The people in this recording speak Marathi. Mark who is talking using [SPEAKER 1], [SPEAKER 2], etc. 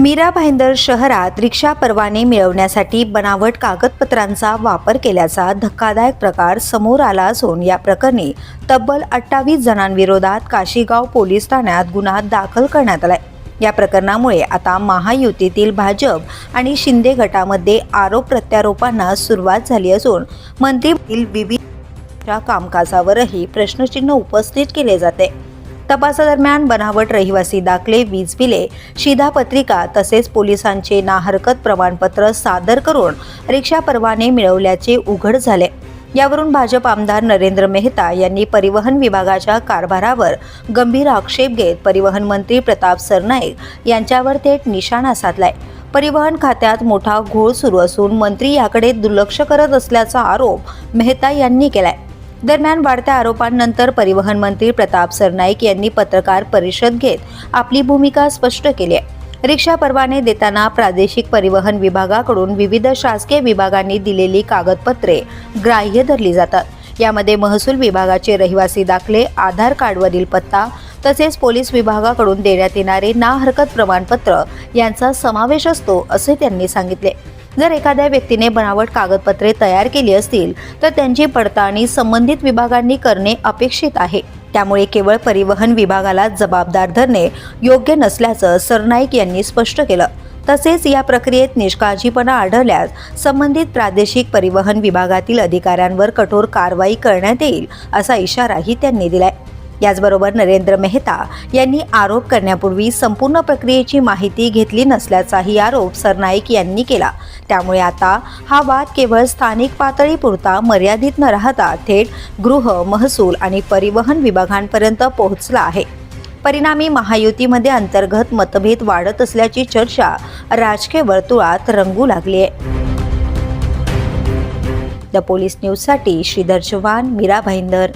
[SPEAKER 1] मीरा भाईंदर शहरात रिक्षा परवाने मिळवण्यासाठी बनावट कागदपत्रांचा वापर केल्याचा धक्कादायक प्रकार समोर आला असून या प्रकरणी तब्बल 28 जणांविरोधात काशीगाव पोलीस ठाण्यात गुन्हा दाखल करण्यात आलाय। या प्रकरणामुळे आता महायुतीतील भाजप आणि शिंदे गटामध्ये आरोप प्रत्यारोपांना सुरुवात झाली असून मंत्रिमंडळातील विविध कामकाजावरही प्रश्नचिन्ह उपस्थित केले जाते। तपासादरम्यान बनावट रहिवासी दाखले, वीज बिले, शिधापत्रिका तसेच पोलिसांचे नाहरकत प्रमाणपत्र सादर करून रिक्षा परवाने मिळवल्याचे उघड झाले। यावरून भाजप आमदार नरेंद्र मेहता यांनी परिवहन विभागाच्या कारभारावर गंभीर आक्षेप घेत परिवहन मंत्री प्रताप सरनाईक यांच्यावर थेट निशाणा साधलाय। परिवहन खात्यात मोठा घोळ सुरू असून मंत्री याकडे दुर्लक्ष करत असल्याचा आरोप मेहता यांनी केलाय। दरम्यान वाढत्या आरोपांनंतर परिवहन मंत्री प्रताप सरनाईक यांनी पत्रकार परिषद घेत आपली भूमिका स्पष्ट केली आहे। रिक्षा परवाने देताना प्रादेशिक परिवहन विभागाकडून विविध शासकीय विभागांनी दिलेली कागदपत्रे ग्राह्य धरली जातात। यामध्ये महसूल विभागाचे रहिवासी दाखले, आधार कार्डवरील पत्ता तसेच पोलीस विभागाकडून देण्यात येणारे ना हरकत प्रमाणपत्र यांचा समावेश असतो असे त्यांनी सांगितले। जर एखाद्या व्यक्तीने बनावट कागदपत्रे तयार केली असतील तर त्यांची पडताळणी संबंधित विभागांनी करणे अपेक्षित आहे। त्यामुळे केवळ परिवहन विभागाला जबाबदार धरणे योग्य नसल्याचं सरनाईक यांनी स्पष्ट केलं। तसेच या प्रक्रियेत निष्काळजीपणा आढळल्यास संबंधित प्रादेशिक परिवहन विभागातील अधिकाऱ्यांवर कठोर कारवाई करण्यात येईल असा इशाराही त्यांनी दिलाय। याचबरोबर नरेंद्र मेहता यांनी आरोप करण्यापूर्वी संपूर्ण प्रक्रियेची माहिती घेतली नसल्याचाही आरोप सरनाईक यांनी केला। त्यामुळे आता हा वाद केवळ स्थानिक पातळीपुरता मर्यादित न राहता थेट गृह, महसूल आणि परिवहन विभागांपर्यंत पोहोचला आहे। परिणामी महायुतीमध्ये अंतर्गत मतभेद वाढत असल्याची चर्चा राजकीय वर्तुळात रंगू लागली आहे। द पोलीस न्यूजसाठी श्रीधर चव्हाण, मीरा भाईंदर।